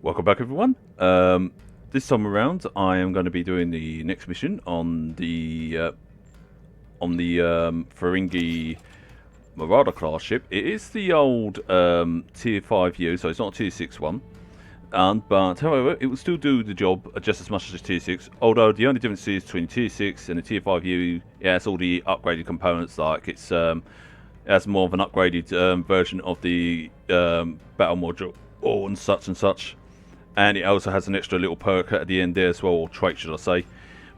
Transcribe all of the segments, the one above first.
Welcome back, everyone. This time around, I am going to be doing the next mission on the Ferengi Marauder class ship. It is the old Tier 5U, so it's not a Tier 6 one. But however, it will still do the job just as much as Tier 6. Although the only difference is between Tier 6 and the Tier 5U, it has all the upgraded components. Like it has more of an upgraded version of the battle module, or and such. And it also has an extra little perk at the end there as well, or trait should I say.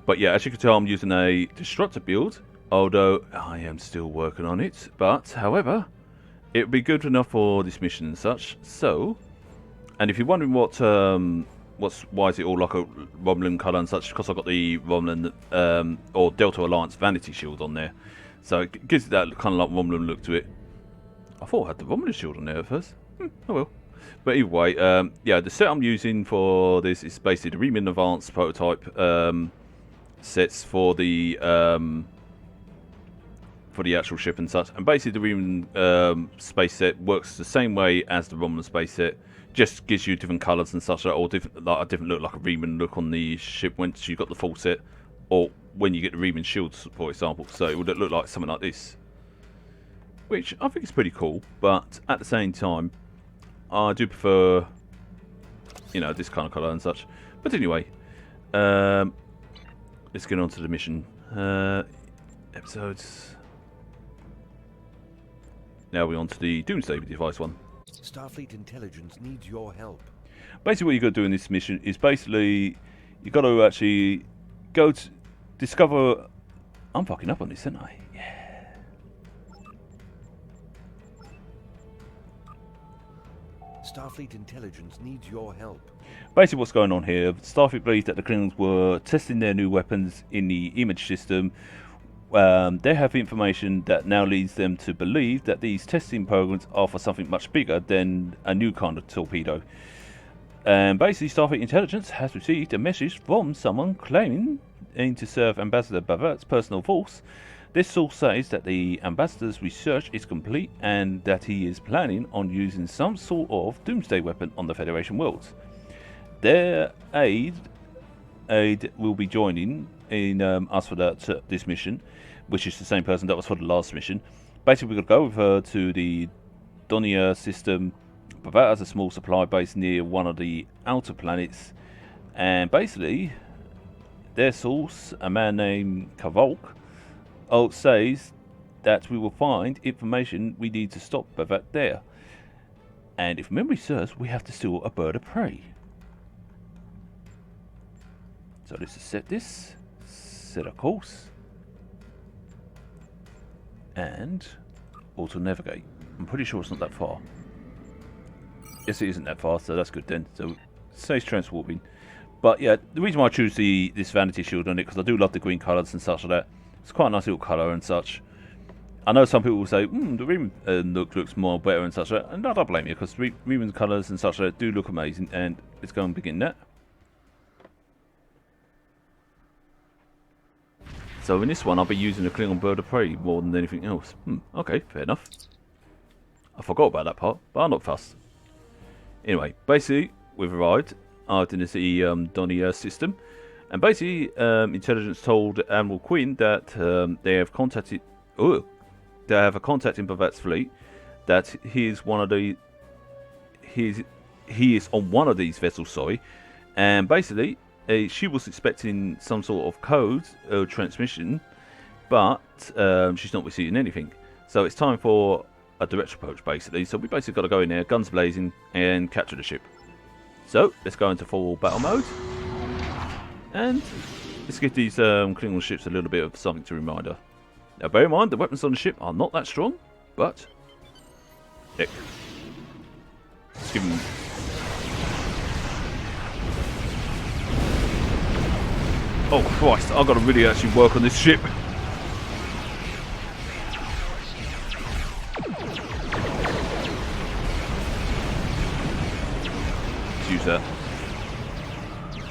But yeah, as you can tell, I'm using a Destructor build, although I am still working on it. But however, it would be good enough for this mission and such. So, and if you're wondering why is it all like a Romulan colour and such, because I've got the Romulan or Delta Alliance Vanity Shield on there. So it gives it that kind of like Romulan look to it. I thought I had the Romulan shield on there at first. Oh well. But either way, yeah, the set I'm using for this is basically the Riemann Advanced prototype sets for the actual ship and such. And basically, the Riemann space set works the same way as the Romulan space set. Just gives you different colours and such, or different, like a different look, like a Riemann look on the ship once you got the full set, or when you get the Riemann shields, for example. So it would look like something like this, which I think is pretty cool. But at the same time, I do prefer, you know, this kind of colour and such. But anyway, let's get on to the mission. Episodes. Now we're on to the Doomsday device one. Starfleet intelligence needs your help. Basically, what you got to do in this mission is basically you got to actually go to discover. I'm fucking up on this, aren't I? Yeah. Starfleet intelligence needs your help. Basically, what's going on here? Starfleet believes that the Klingons were testing their new weapons in the image system. They have information that now leads them to believe that these testing programs are for something much bigger than a new kind of torpedo. And basically, Starfleet intelligence has received a message from someone claiming to serve Ambassador Bavat's personal force. This source says that the ambassador's research is complete and that he is planning on using some sort of doomsday weapon on the Federation worlds. Their aide will be joining in us for this mission, which is the same person that was for the last mission. Basically, we've got to go with her to the Donia system. Bavat has a small supply base near one of the outer planets, and basically, their source, a man named Kavolk, says that we will find information we need to stop Bavat there. And if memory serves, we have to steal a bird of prey. So let's set this, set a course, and auto-navigate. I'm pretty sure it's not that far. Yes, it isn't that far, so that's good then. So it says transwarping. But yeah, the reason why I choose this vanity shield on it, because I do love the green colours and such like that. It's quite a nice little colour and such. I know some people will say, the Riemann look looks more better and such like that. And I don't blame you, because Riemann colours and such like that do look amazing. And let's go and begin that. So in this one, I'll be using a Klingon bird of prey more than anything else. Okay, fair enough. I forgot about that part, but I'm not fussed. Anyway, basically, we've arrived in the Donia system. And basically, intelligence told Admiral Quinn that they have contacted... they have a contact in Bavat's fleet, that he is one of the... He is on one of these vessels, sorry. And basically... she was expecting some sort of code or transmission, but she's not receiving anything. So it's time for a direct approach, basically. So we basically got to go in there, guns blazing, and capture the ship. So let's go into full battle mode, and let's give these Klingon ships a little bit of something to remind her. Now, bear in mind, the weapons on the ship are not that strong, but heck, let's give them. Oh Christ, I've got to really actually work on this ship. Let's use that.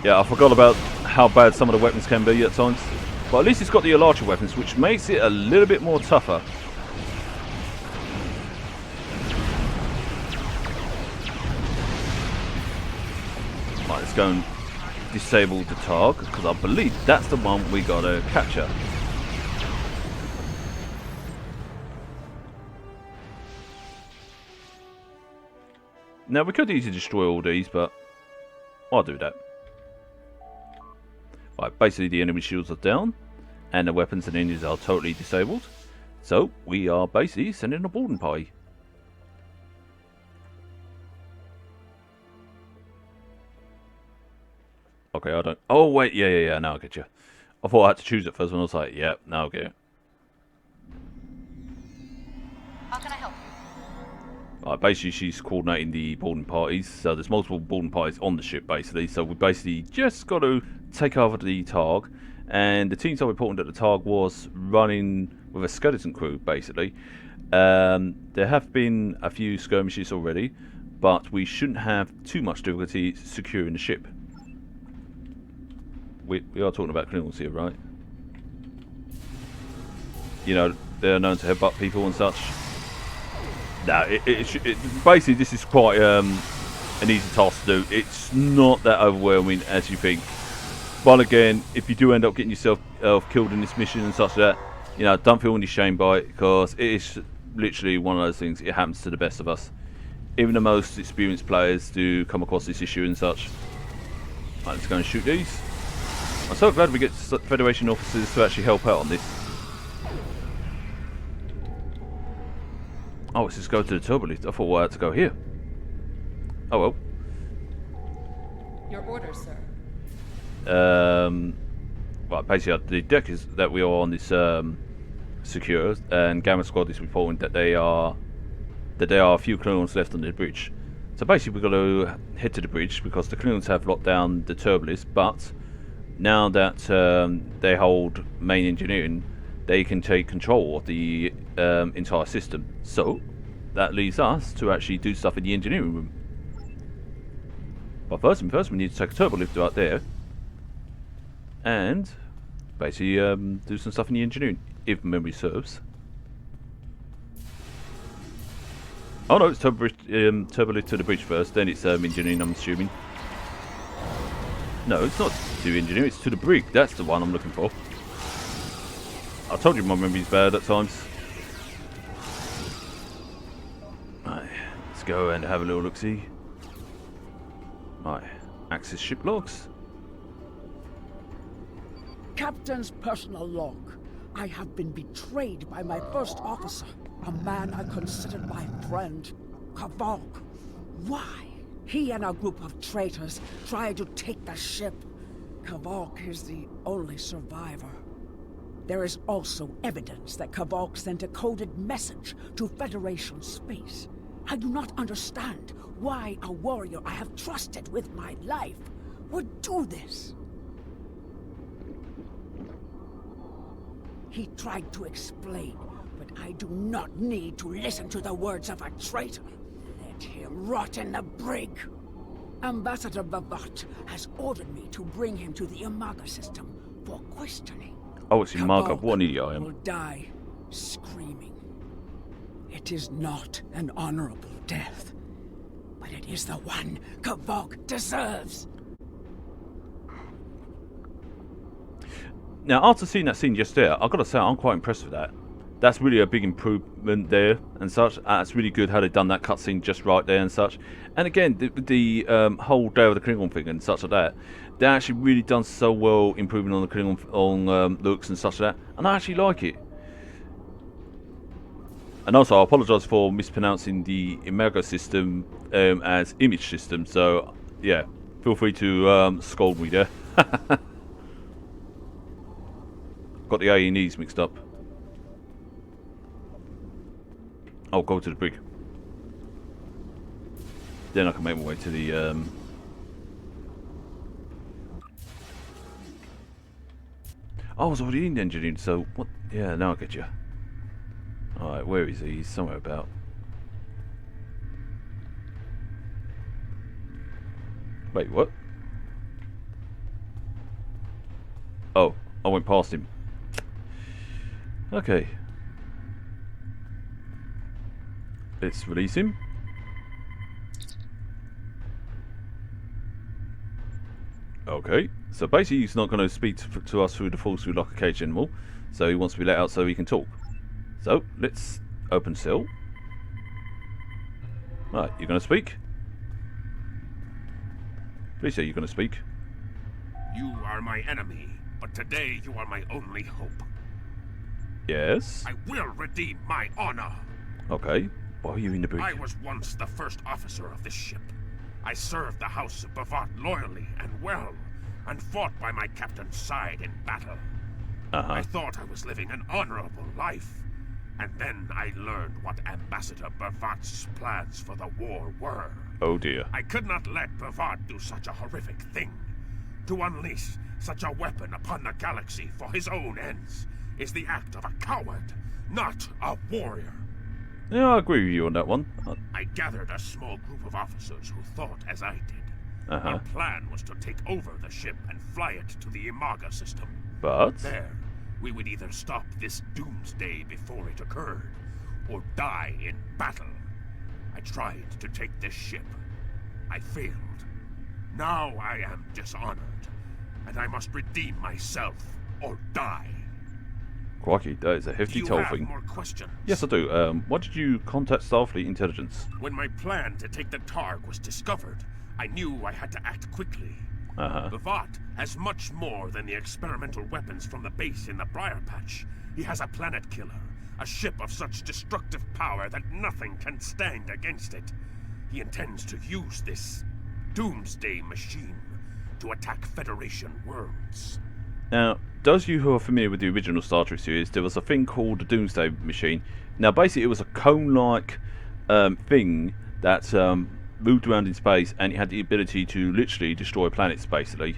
Yeah, I forgot about how bad some of the weapons can be at times. But at least it's got the larger weapons, which makes it a little bit more tougher. Right, let's go and disable the targ, because I believe that's the one we gotta capture. Now we could easily destroy all these, but I'll do that. Right, basically the enemy shields are down, and the weapons and engines are totally disabled. So we are basically sending a boarding party. Okay, I don't. Oh wait, yeah. Now I get you. I thought I had to choose it first, when I was like, yeah, now I get it. How can I help you? Right, basically she's coordinating the boarding parties. So there's multiple boarding parties on the ship, basically. So we basically just got to take over the targ, and the teams are reporting that the targ was running with a skeleton crew, basically. There have been a few skirmishes already, but we shouldn't have too much difficulty securing the ship. We are talking about criminals here, right? You know, they're known to headbutt people and such. No, basically this is quite an easy task to do. It's not that overwhelming as you think. But again, if you do end up getting yourself killed in this mission and such that, you know, don't feel any shame by it, because it is literally one of those things. It happens to the best of us. Even the most experienced players do come across this issue and such. Right, let's go and shoot these. I'm so glad we get Federation officers to actually help out on this. Oh, let's just go to the turbo lift. I thought I had to go here. Oh well. Your orders, sir. Well, basically the deck is that we are on this secure, and Gamma Squad is reporting that there are a few Klingons left on the bridge. So basically we've got to head to the bridge, because the Klingons have locked down the turbo lift, but now that they hold main engineering, they can take control of the entire system. So that leaves us to actually do stuff in the engineering room. But first we need to take a turbo lift out there and basically do some stuff in the engineering, if memory serves. Oh no, it's turbo lift to the bridge first, then it's engineering, I'm assuming. No, it's not to engineering, it's to the brig. That's the one I'm looking for. I told you my memory's bad at times. Right, let's go and have a little look-see. Right, access ship logs. Captain's personal log. I have been betrayed by my first officer, a man I considered my friend, Kavok. Why? He and a group of traitors tried to take the ship. Kavok is the only survivor. There is also evidence that Kavok sent a coded message to Federation space. I do not understand why a warrior I have trusted with my life would do this. He tried to explain, but I do not need to listen to the words of a traitor. Let him rot in the brig. Ambassador Bavat has ordered me to bring him to the Imaga system for questioning. Oh, it's Imaga. What an idiot I am. Will die screaming. It is not an honorable death, but it is the one Kavok deserves. Now, after seeing that scene just there, I've got to say I'm quite impressed with that. That's really a big improvement there and such. It's really good how they've done that cutscene just right there and such. And again, the whole Day of the Klingon thing and such like that, they actually really done so well improving on the Klingon looks and such like that. And I actually like it. And also, I apologise for mispronouncing the Imaga system as image system. So, yeah, feel free to scold me there. Got the A and E's mixed up. I'll go to the brig. Then I can make my way to the I was already in the engineering, so what? Yeah, now I get you. Alright, where is he? He's somewhere about. Wait, what? Oh, I went past him. Okay. Let's release him. Okay, so basically he's not going to speak to us through the force through like a cage animal, so he wants to be let out so he can talk. So, let's open cell. Right, you're going to speak? Please say you're going to speak. You are my enemy, but today you are my only hope. Yes? I will redeem my honor. Okay, why are you in the brig? I was once the first officer of this ship. I served the House of Bavat loyally and well, and fought by my captain's side in battle. I thought I was living an honorable life, and then I learned what Ambassador Bavat's plans for the war were. Oh dear. I could not let Bavat do such a horrific thing. To unleash such a weapon upon the galaxy for his own ends is the act of a coward, not a warrior. Yeah, I agree with you on that one. I gathered a small group of officers who thought as I did. Our plan was to take over the ship and fly it to the Imaga system. But? There, we would either stop this doomsday before it occurred, or die in battle. I tried to take this ship. I failed. Now I am dishonored, and I must redeem myself or die. Crikey, that is a hefty toll thing. Do you have more questions? Yes, I do. Why did you contact Starfleet Intelligence? When my plan to take the Targ was discovered, I knew I had to act quickly. Bavat has much more than the experimental weapons from the base in the Briar Patch. He has a planet killer, a ship of such destructive power that nothing can stand against it. He intends to use this Doomsday Machine to attack Federation worlds. Now, those of you who are familiar with the original Star Trek series, there was a thing called the Doomsday Machine. Now, basically, it was a cone-like thing that moved around in space, and it had the ability to literally destroy planets, basically.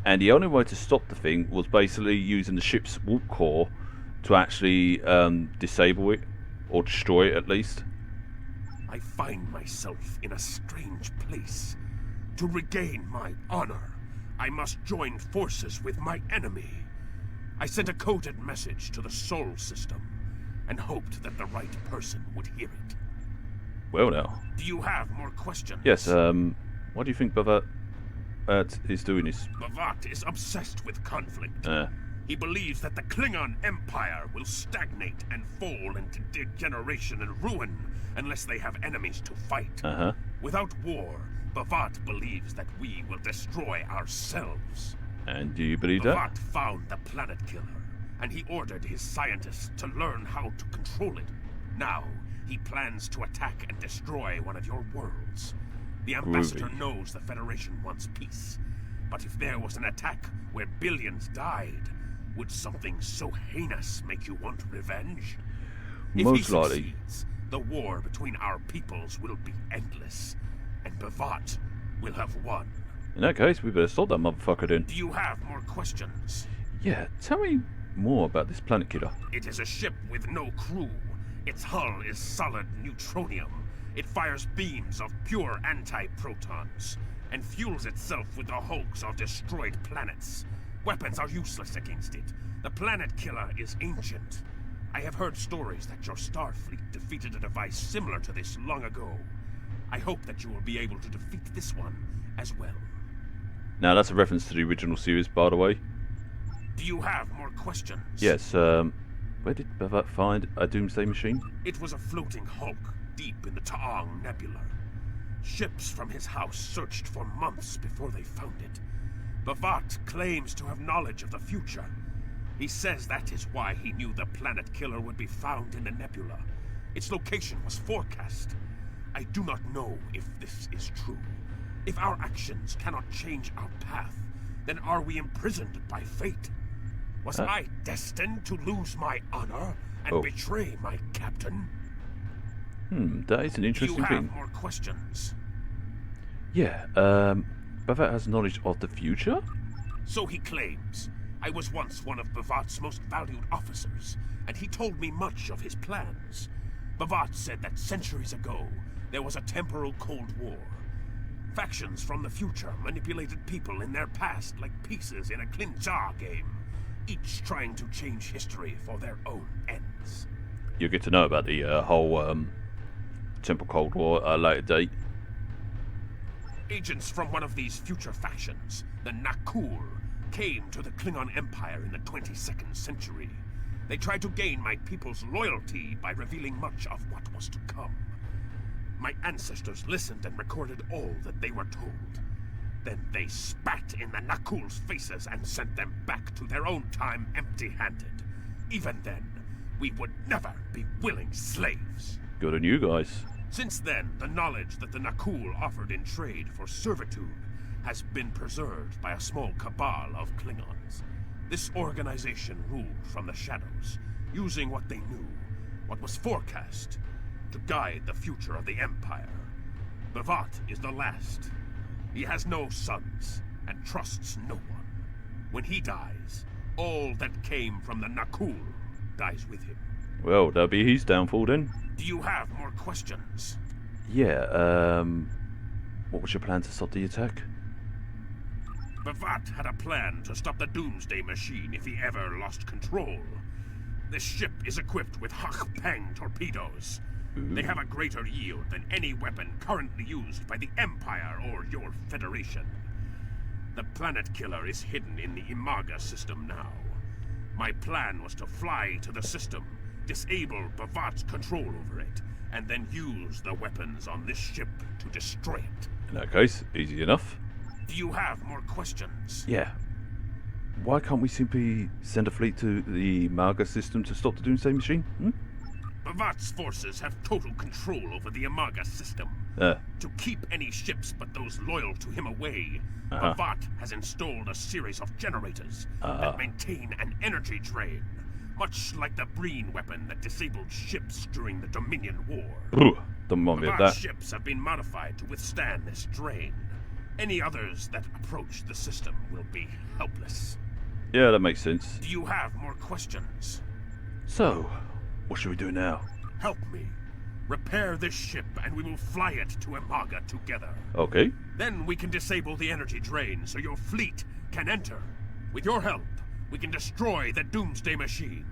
And the only way to stop the thing was basically using the ship's warp core to actually disable it, or destroy it at least. I find myself in a strange place. To regain my honor, I must join forces with my enemy. I sent a coded message to the Sol system and hoped that the right person would hear it. Well now. Do you have more questions? Yes, why do you think Bavat is doing this? Bavat is obsessed with conflict. He believes that the Klingon Empire will stagnate and fall into degeneration and ruin unless they have enemies to fight. Without war, Bavat believes that we will destroy ourselves. And do you believe Bavat that? found the planet killer, and he ordered his scientists to learn how to control it. Now, he plans to attack and destroy one of your worlds. The Ambassador knows the Federation wants peace. But if there was an attack where billions died, would something so heinous make you want revenge? Most if he likely. succeeds, the war between our peoples will be endless, and Bavat will have won. In that case, we better stop that motherfucker then. Do you have more questions? Yeah, tell me more about this planet killer. It is a ship with no crew. Its hull is solid neutronium. It fires beams of pure anti-protons, and fuels itself with the hulks of destroyed planets. Weapons are useless against it. The planet killer is ancient. I have heard stories that your Starfleet defeated a device similar to this long ago. I hope that you will be able to defeat this one as well. Now, that's a reference to the original series, by the way. Do you have more questions? Yes, where did Bavat find a Doomsday Machine? It was a floating hulk deep in the Taong Nebula. Ships from his house searched for months before they found it. Bavat claims to have knowledge of the future. He says that is why he knew the planet killer would be found in the nebula. Its location was forecast. I do not know if this is true. If our actions cannot change our path, then are we imprisoned by fate? Was I destined to lose my honor and betray my captain? That is an interesting thing. Do you have thing. more questions? Yeah, Bavat has knowledge of the future? So he claims. I was once one of Bavat's most valued officers, and he told me much of his plans. Bavat said that centuries ago, there was a temporal Cold War. Factions from the future manipulated people in their past like pieces in a Klinjar game, each trying to change history for their own ends. You'll get to know about the whole Temple Cold War at a later date. Agents from one of these future factions, the Nakul, came to the Klingon Empire in the 22nd century. They tried to gain my people's loyalty by revealing much of what was to come. My ancestors listened and recorded all that they were told. Then they spat in the Nakul's faces and sent them back to their own time empty-handed. Even then, we would never be willing slaves. Good on you guys. Since then, the knowledge that the Nakul offered in trade for servitude has been preserved by a small cabal of Klingons. This organization ruled from the shadows, using what they knew, what was forecast, to guide the future of the Empire. Bavat is the last. He has no sons, and trusts no one. When he dies, all that came from the Nakul dies with him. Well, that'll be his downfall then. Do you have more questions? Yeah, what was your plan to stop the attack? Bavat had a plan to stop the Doomsday Machine if he ever lost control. This ship is equipped with Hach-Peng torpedoes. They have a greater yield than any weapon currently used by the Empire or your Federation. The planet killer is hidden in the Imaga system now. My plan was to fly to the system, disable Bavat's control over it, and then use the weapons on this ship to destroy it. In that case, easy enough. Do you have more questions? Yeah. Why can't we simply send a fleet to the Imaga system to stop the Doomsday Machine? Bavat's forces have total control over the Imaga system. To keep any ships but those loyal to him away, Bavat has installed a series of generators that maintain an energy drain, much like the Breen weapon that disabled ships during the Dominion War. Don't mind me of Bavat's that. ships have been modified to withstand this drain. Any others that approach the system will be helpless. Yeah, that makes sense. Do you have more questions? So, what should we do now? Help me. Repair this ship and we will fly it to Imaga together. Okay. Then we can disable the energy drain so your fleet can enter. With your help, we can destroy the Doomsday Machine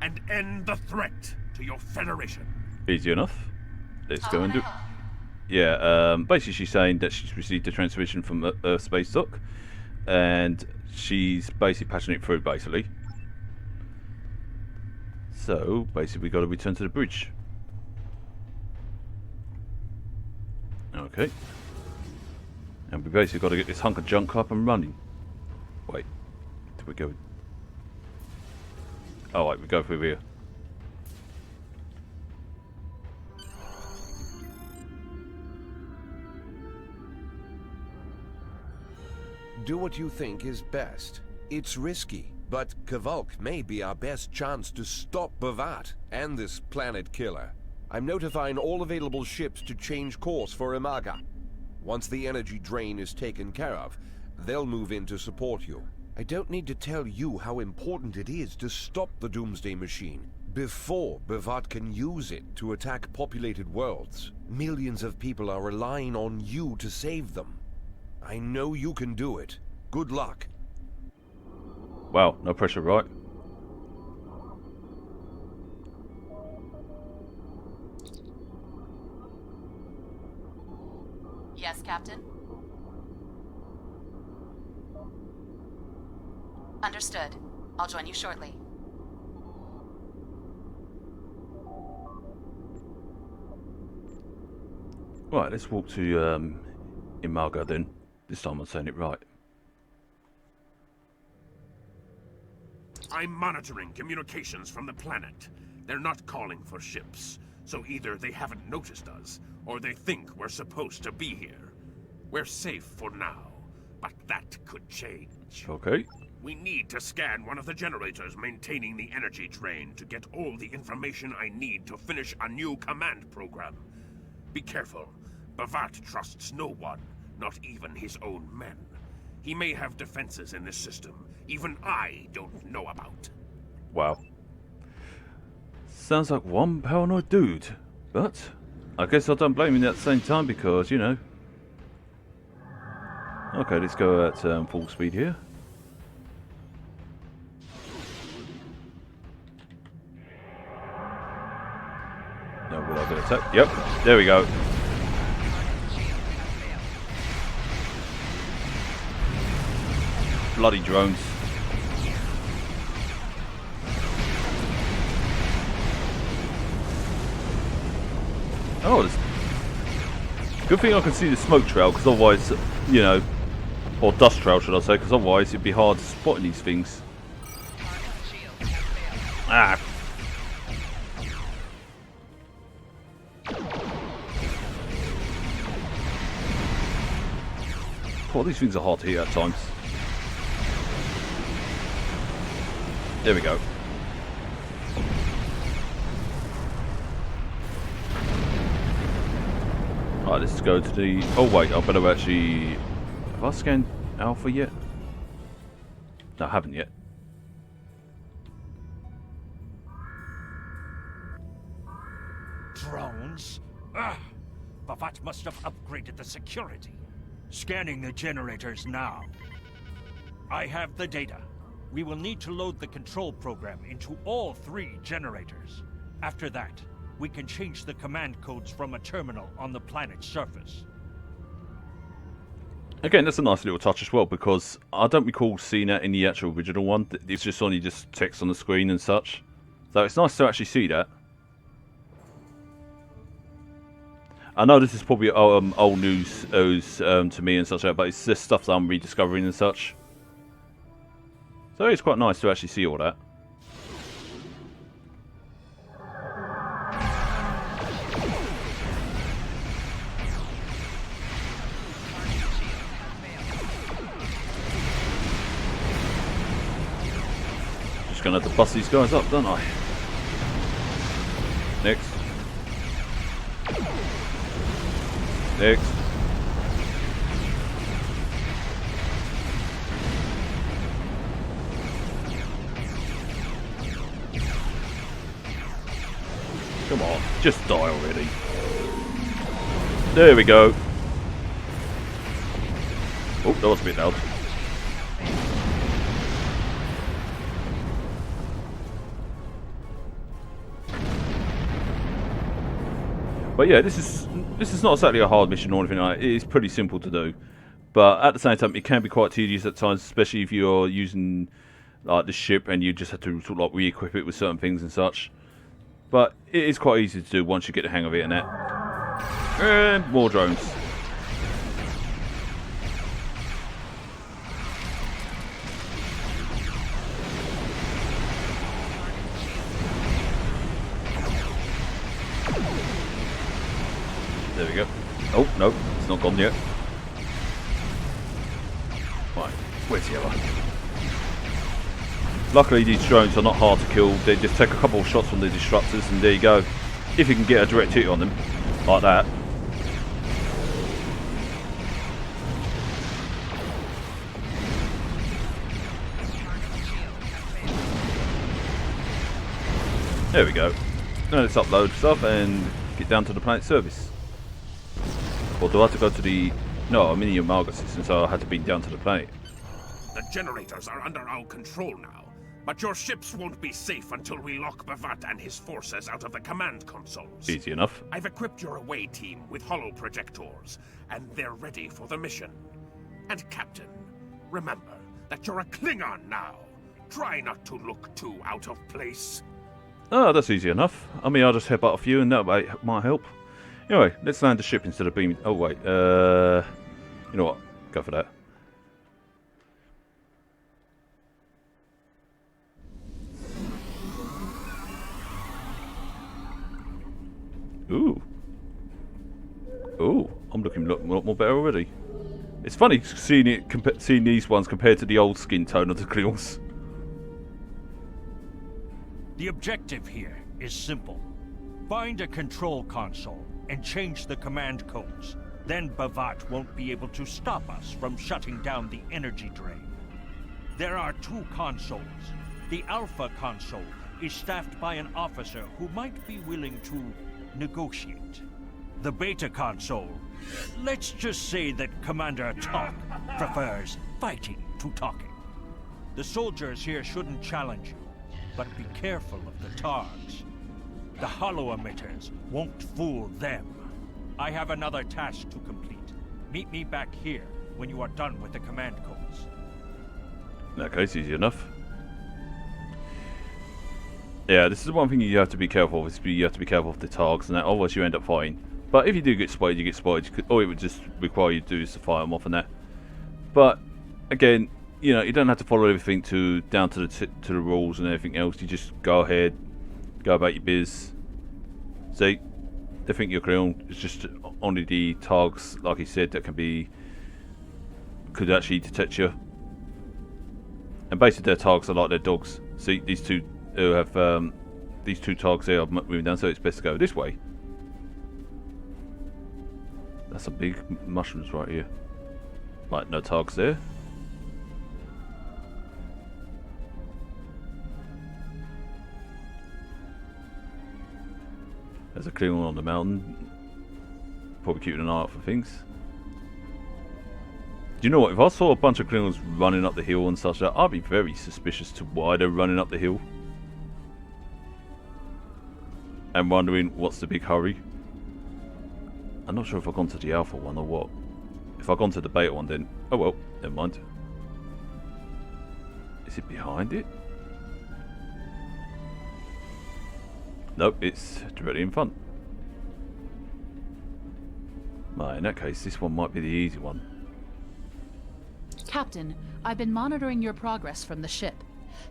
and end the threat to your Federation. Easy enough. Let's go and do... Yeah, basically she's saying that she's received a transmission from Earth Space Dock, and she's basically patching it through, basically. So, basically we got to return to the bridge. Okay. And we basically got to get this hunk of junk up and running. Wait, did we go... Oh, wait, we go through here. Do what you think is best. It's risky, but Kavok may be our best chance to stop Bavat and this planet killer. I'm notifying all available ships to change course for Imaga. Once the energy drain is taken care of, they'll move in to support you. I don't need to tell you how important it is to stop the Doomsday Machine before Bavat can use it to attack populated worlds. Millions of people are relying on you to save them. I know you can do it. Good luck. Wow, no pressure, right? Yes, Captain? Understood. I'll join you shortly. Right, let's walk to Imaga then. This time I'm saying it right. I'm monitoring communications from the planet. They're not calling for ships, so either they haven't noticed us, or they think we're supposed to be here. We're safe for now, but that could change. Okay. We need to scan one of the generators maintaining the energy drain to get all the information I need to finish a new command program. Be careful. Bavat trusts no one, not even his own men. He may have defenses in this system even I don't know about. Wow. Sounds like one paranoid dude, but I guess I don't blame him at the same time because, you know. Okay, let's go at full speed here. Now will I get attacked? Yep, there we go. bloody drones. Oh, there's... Good thing I can see the smoke trail, because otherwise, you know, or dust trail should I say, because otherwise it'd be hard spotting these things. Ah. Oh, these things are hard to hit at times. There we go. Right, let's go to the... Oh wait, I better actually... Have I scanned Alpha yet? No, I haven't yet. Drones? Ah! Bavat must have upgraded the security. Scanning the generators now. I have the data. We will need to load the control program into all 3 generators. After that, we can change the command codes from a terminal on the planet's surface. Again, that's a nice little touch as well, because I don't recall seeing that in the actual original one. It's just only just text on the screen and such. So it's nice to actually see that. I know this is probably old news to me and such, but it's just stuff that I'm rediscovering and such. So it's quite nice to actually see all that. Just gonna have to bust these guys up, don't I? Next. Next. Come on, just die already. There we go. Oh, that was a bit loud. But yeah, this is not exactly a hard mission or anything like that. It is pretty simple to do. But at the same time, it can be quite tedious at times, especially if you're using like the ship and you just have to sort of like re-equip it with certain things and such. But it is quite easy to do once you get the hang of it and that. And more drones. There we go. Oh, no, it's not gone yet. Right, where's the other? Luckily these drones are not hard to kill. They just take a couple of shots from the disruptors and there you go. If you can get a direct hit on them, like that. There we go. Now let's upload stuff and get down to the planet service. Or do I have to go to the... No, I'm in the Imaga system, so I had to be down to the planet. The generators are under our control now, but your ships won't be safe until we lock Bavat and his forces out of the command consoles. Easy enough. I've equipped your away team with holo projectors, and they're ready for the mission. And Captain, remember that you're a Klingon now. Try not to look too out of place. Oh, that's easy enough. I mean, I'll just headbutt a few and that might help. Anyway, let's land the ship instead of beaming... Oh, wait. You know what? Go for that. Ooh. Ooh. I'm looking a lot more better already. It's funny seeing these ones compared to the old skin tone of the Klingons. The objective here is simple. Find a control console and change the command codes. Then Bavat won't be able to stop us from shutting down the energy drain. There are 2 consoles. The Alpha console is staffed by an officer who might be willing to negotiate. The Beta console, let's just say that Commander Talk prefers fighting to talking. The soldiers here shouldn't challenge you, but be careful of the Targs. The holo emitters won't fool them. I have another task to complete. Meet me back here when you are done with the command codes. In that case, easy enough. Yeah, this is one thing you have to be careful of. You have to be careful of the targets and that, otherwise you end up fighting. But if you do get spotted, you get spotted. All it would just require you to do is to fire them off and that. But again, you know, you don't have to follow everything down to the rules and everything else. You just go ahead, go about your biz. See, they think you're clean. It's just only the targets, like he said, that could actually detect you. And basically, their targets are like their dogs. See, these two who have these two targets here are moving down, so it's best to go this way. That's some big mushrooms right here. Right, no targets there. There's a clear one on the mountain. Probably keeping an eye out for things. Do you know what? If I saw a bunch of criminals running up the hill and such, I'd be very suspicious to why they're running up the hill. And wondering what's the big hurry. I'm not sure if I've gone to the alpha one or what. If I've gone to the beta one, then oh well, never mind. Is it behind it? Nope, it's directly in front. Right, in that case, this one might be the easy one. Captain, I've been monitoring your progress from the ship.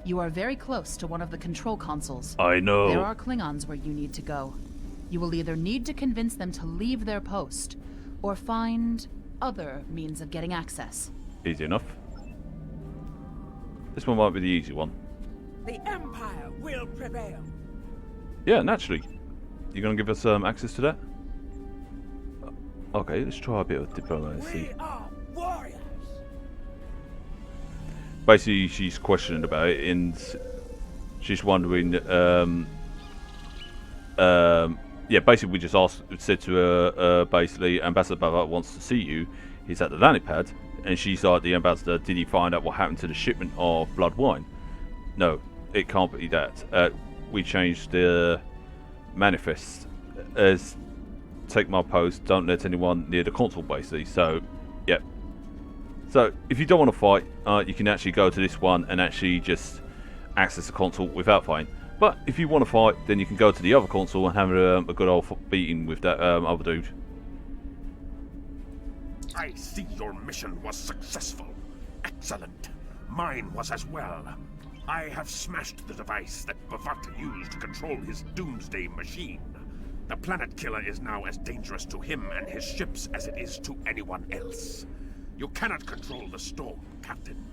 You are very close to one of the control consoles. I know. There are Klingons where you need to go. You will either need to convince them to leave their post, or find other means of getting access. Easy enough. This one might be the easy one. The Empire will prevail. Yeah, naturally. You gonna give us access to that? Okay, let's try a bit of diplomacy. We are warriors. Basically, she's questioning about it, and she's wondering. Yeah, basically, we just said to her, basically, Ambassador Bavat wants to see you. He's at the landing pad, and she's like, the ambassador, did he find out what happened to the shipment of blood wine? No, it can't be that. We changed the manifest as take my post, don't let anyone near the console, basically. So, yeah. So, if you don't want to fight, you can actually go to this one and actually just access the console without fighting. But if you want to fight, then you can go to the other console and have a good old beating with that other dude. I see your mission was successful. Excellent. Mine was as well. I have smashed the device that Bavat used to control his Doomsday Machine. The planet killer is now as dangerous to him and his ships as it is to anyone else. You cannot control the storm, Captain.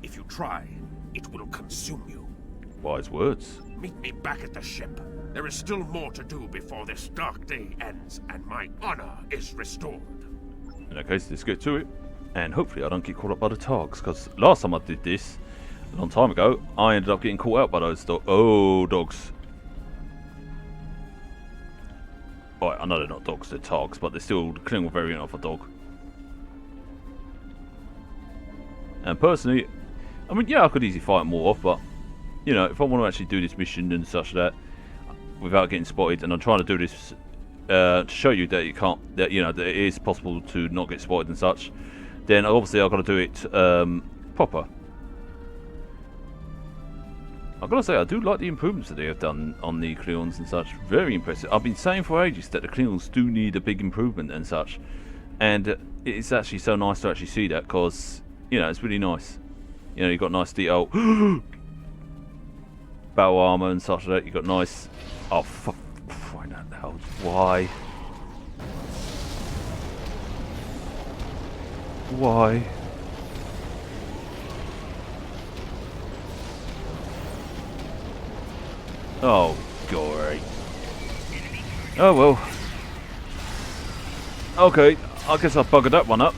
If you try, it will consume you. Wise words. Meet me back at the ship. There is still more to do before this dark day ends, and my honor is restored. In that case, let's get to it. And hopefully I don't get caught up by the targs, because last time I did this, a long time ago, I ended up getting caught out by those dogs. Right, I know they're not dogs, they're targs, but they're still the Klingon variant of a dog. And personally, I mean, yeah, I could easily fight them more off, but, you know, if I want to actually do this mission and such that, without getting spotted, and I'm trying to do this to show you that you can't, that, you know, that it is possible to not get spotted and such, then obviously I've got to do it proper. I've got to say, I do like the improvements that they have done on the Klingons and such. Very impressive. I've been saying for ages that the Klingons do need a big improvement and such. And it's actually so nice to actually see that, because, you know, it's really nice. You know, you've got nice detail. Battle armor and such like that. You've got nice... Oh, fuck. Why not the hell? Why? Why? Oh, gory. Oh, well. Okay, I guess I buggered that one up.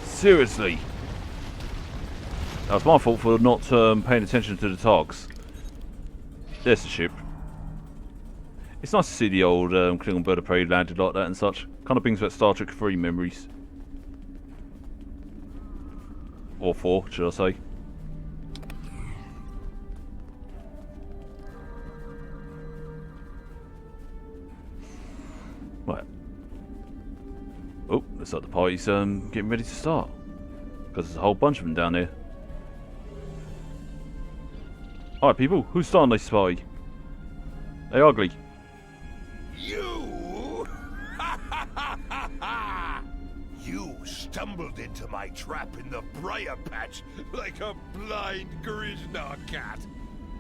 Seriously. That was my fault for not paying attention to the targs. There's the ship. It's nice to see the old Klingon bird of prey landed like that and such. Kind of brings back Star Trek 3 memories. Or 4, should I say. Right. Oh, looks like the party's getting ready to start. Because there's a whole bunch of them down there. Alright, people, who's starting this spy? They ugly. You? You stumbled into my trap in the briar patch like a blind Grishnar cat.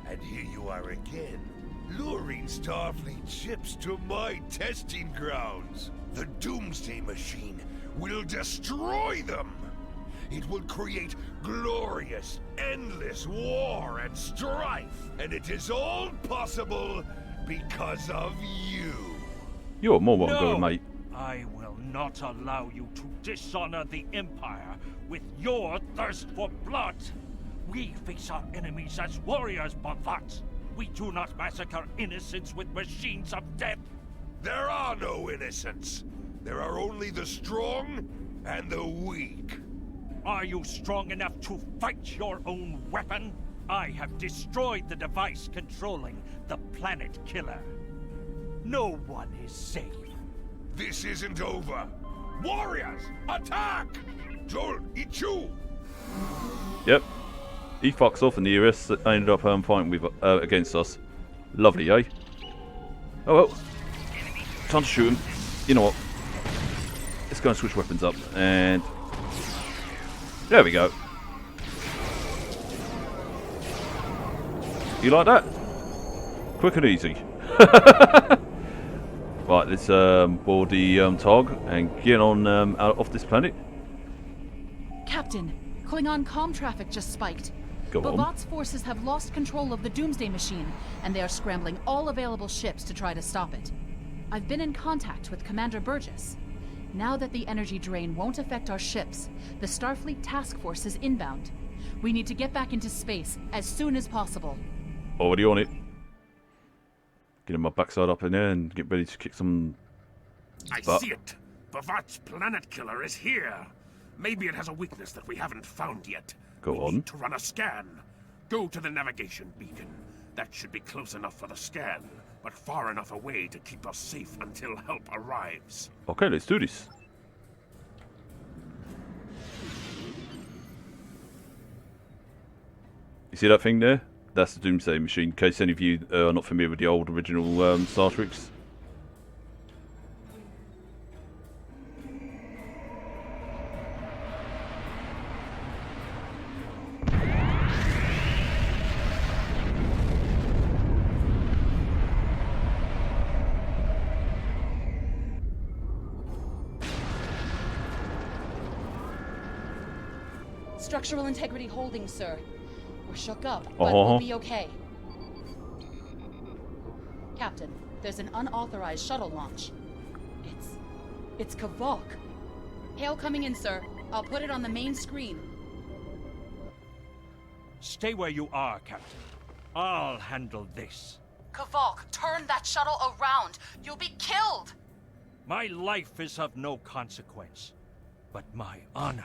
And here you are again, luring Starfleet ships to my testing grounds. The Doomsday Machine will destroy them. It will create glorious, endless war and strife. And it is all possible because of you. You're more what I'm No! going, mate. I will not allow you to dishonor the Empire with your thirst for blood. We face our enemies as warriors, Bovat. We do not massacre innocents with machines of death. There are no innocents. There are only the strong and the weak. Are you strong enough to fight your own weapon? I have destroyed the device controlling the planet killer. No one is safe. This isn't over. Warriors, attack! Joel, it's you! Yep. He fucks off and the US ended up fighting with against us. Lovely, eh? Oh well. Time to shoot him. You know what? Let's go and switch weapons up. And there we go. You like that? Quick and easy. Right, let's board the TOG and get on out off this planet. Captain, Klingon comm traffic just spiked. Go on. Bavat's forces have lost control of the Doomsday Machine, and they are scrambling all available ships to try to stop it. I've been in contact with Commander Burgess. Now that the energy drain won't affect our ships, the Starfleet task force is inbound. We need to get back into space as soon as possible. Already on it. Getting my backside up in there and get ready to kick some I butt. see it. Bavat's planet killer is here. Maybe it has a weakness that we haven't found yet. Go We on. need to run a scan. Go to the navigation beacon. That should be close enough for the scan, but far enough away to keep us safe until help arrives. Okay, let's do this. You see that thing there? That's the Doomsday Machine, in case any of you are not familiar with the old original Star Treks. Structural integrity holding, sir. We're shook up, but we'll be okay. Captain, there's an unauthorized shuttle launch. It's Kavok. Hail coming in, sir. I'll put it on the main screen. Stay where you are, Captain. I'll handle this. Kavok, turn that shuttle around. You'll be killed. My life is of no consequence, but my honor.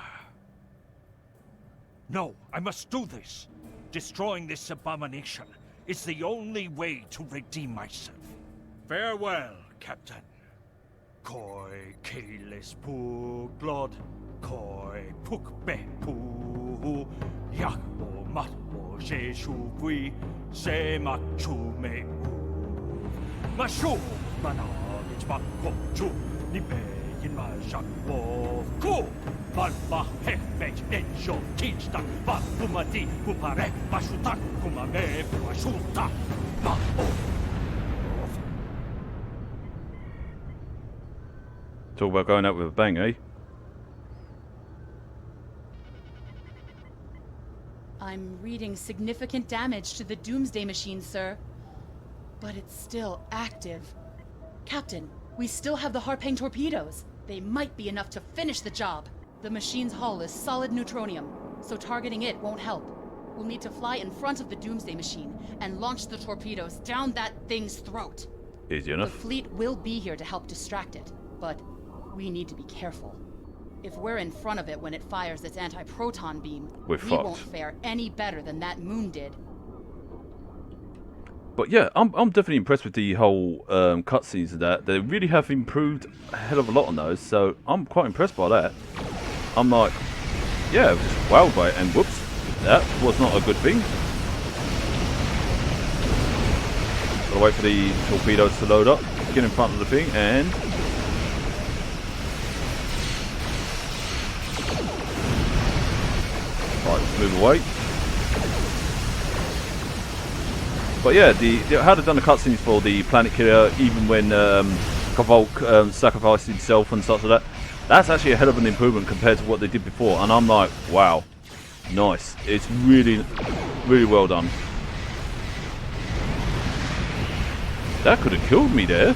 No, I must do this. Destroying this abomination is the only way to redeem myself. Farewell, Captain. Koi keles puglod, koi pukbe pu, yakbo matbo jeshu gui, se machu me u. Mashu managich bakko chu, nipe in ma jakbo ku. Valva hefej enjo kinsta va pumati pupare masutak kumame puasuta ma Talk about going out with a bang, eh? I'm reading significant damage to the Doomsday Machine, sir. But it's still active. Captain, we still have the Harpang torpedoes. They might be enough to finish the job. The machine's hull is solid neutronium, so targeting it won't help. We'll need to fly in front of the Doomsday Machine and launch the torpedoes down that thing's throat. Easy The enough. fleet will be here to help distract it, but we need to be careful. If we're in front of it when it fires its anti-proton beam, We're we fucked. won't fare any better than that moon did. But yeah, I'm definitely impressed with the whole cutscenes and that. They really have improved a hell of a lot on those, so I'm quite impressed by that. I'm like, yeah, just wowed by it, and whoops, that was not a good thing. Gotta wait for the torpedoes to load up, get in front of the thing, and right, let's move away. But yeah, how they've done the cutscenes for the Planet Killer, even when Kvolk sacrificed himself and such like that, that's actually a hell of an improvement compared to what they did before. And I'm like, wow, nice. It's really, really well done. That could have killed me there.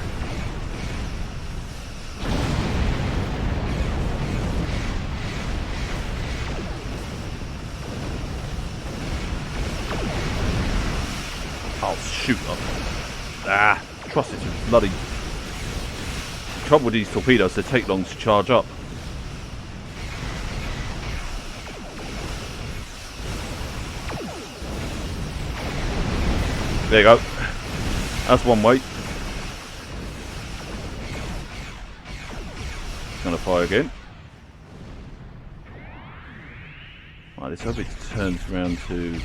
Oh shoot! Trust it, bloody. The trouble with these torpedoes, they take long to charge up. There you go. That's one way. Gonna fire again. Right, let's hope it turns around to.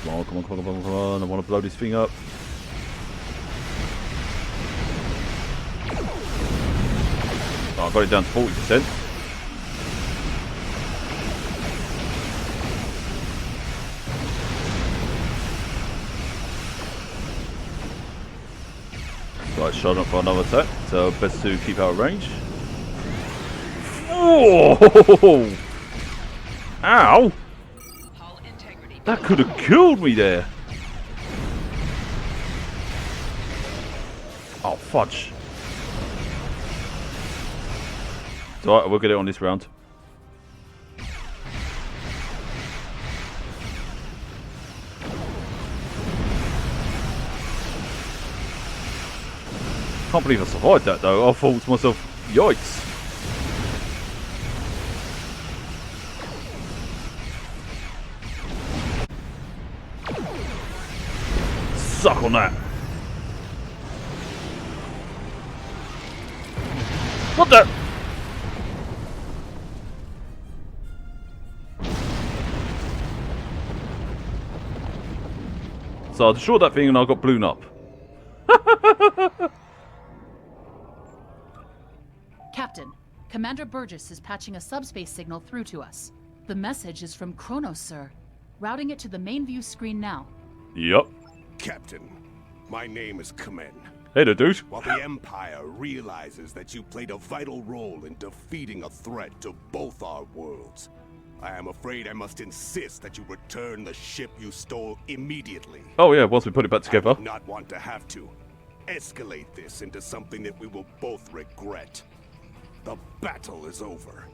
Come on. I want to blow this thing up. Oh, I got it down to 40%. Right, shot up for another attack, so best to keep out of range. Oh! Ow! That could have killed me there. Oh, fudge. It's alright, we'll get it on this round. Can't believe I survived that though. I thought to myself, yikes. Suck on that. What the? So I destroyed that thing and I got blown up. Captain, Commander Burgess is patching a subspace signal through to us. The message is from Kronos, sir. Routing it to the main view screen now. Yup. Captain, my name is Kamen. Hey there, dude. While the Empire realizes that you played a vital role in defeating a threat to both our worlds, I am afraid I must insist that you return the ship you stole immediately. Oh yeah, once we put it back together. I would not want to have to escalate this into something that we will both regret. The battle is over.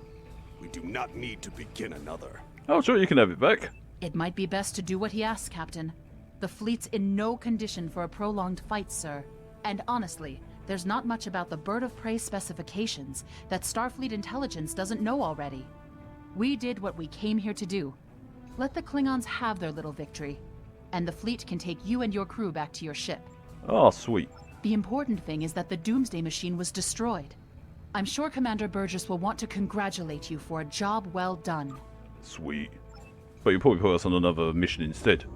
We do not need to begin another. Oh sure, you can have it back. It might be best to do what he asks, Captain. The fleet's in no condition for a prolonged fight, sir. And honestly, there's not much about the Bird of Prey specifications that Starfleet intelligence doesn't know already. We did what we came here to do. Let the Klingons have their little victory, and the fleet can take you and your crew back to your ship. Oh, sweet. The important thing is that the Doomsday Machine was destroyed. I'm sure Commander Burgess will want to congratulate you for a job well done. Sweet. But you probably put us on another mission instead.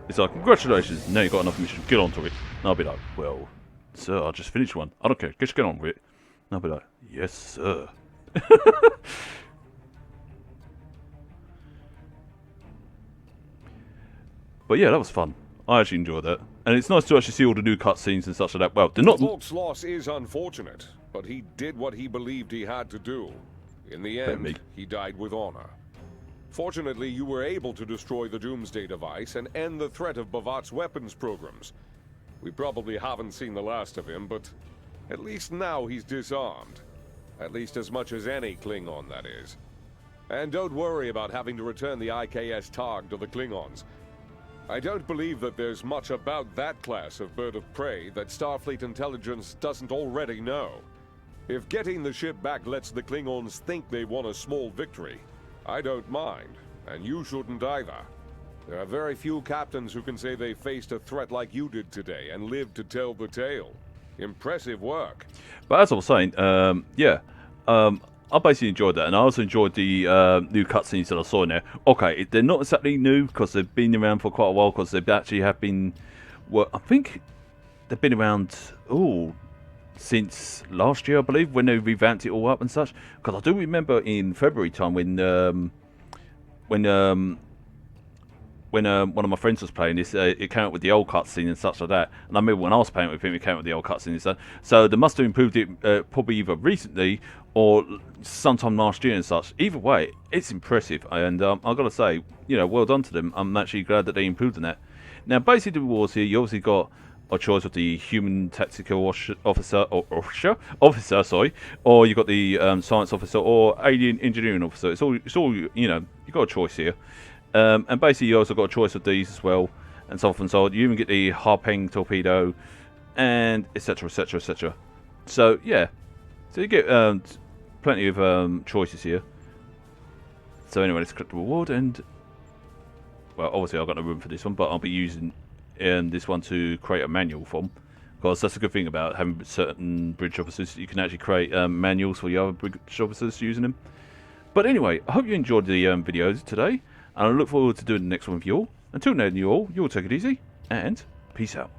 It's like, congratulations, now you got another mission, get on to it. And I'll be like, well, sir, I just finished one. I don't care, just get on with it. And I'll be like, yes, sir. But yeah, that was fun. I actually enjoyed that. And it's nice to actually see all the new cutscenes and such like that. Well, they're not... Volk's loss is unfortunate, but he did what he believed he had to do. In the end, he died with honor. Fortunately, you were able to destroy the Doomsday device and end the threat of Bavat's weapons programs. We probably haven't seen the last of him, but at least now he's disarmed. At least as much as any Klingon, that is. And don't worry about having to return the IKS Targ to the Klingons. I don't believe that there's much about that class of bird of prey that Starfleet intelligence doesn't already know. If getting the ship back lets the Klingons think they won a small victory, I don't mind, and you shouldn't either. There are very few captains who can say they faced a threat like you did today and lived to tell the tale. Impressive work. But as I was saying, I basically enjoyed that, and I also enjoyed the new cutscenes that I saw in there. Okay, they're not exactly new because they've been around for quite a while, because they actually have been. Well, I think they've been around since last year, I believe, when they revamped it all up and such. Because I do remember in February time when one of my friends was playing this, it came out with the old cutscene and such like that. And I remember when I was playing with him, it came out with the old cutscene and stuff. So they must have improved it probably either recently or sometime last year and such. Either way, it's impressive, and I've got to say, well done to them. I'm actually glad that they improved on that. Now, basically, the rewards here, you obviously got a choice of the human tactical officer, or you got the science officer or alien engineering officer. It's all you got a choice here. And basically, you also got a choice of these as well, and so forth and so on. You even get the harping torpedo, and etc., etc., etc. So yeah, so you get plenty of choices here. So anyway, let's click the reward, and well, obviously I've got no room for this one, but I'll be using this one to create a manual from, because that's a good thing about having certain bridge officers. You can actually create manuals for the other bridge officers using them. But anyway, I hope you enjoyed the videos today, and I look forward to doing the next one with you all. Until then, you all take it easy, and peace out.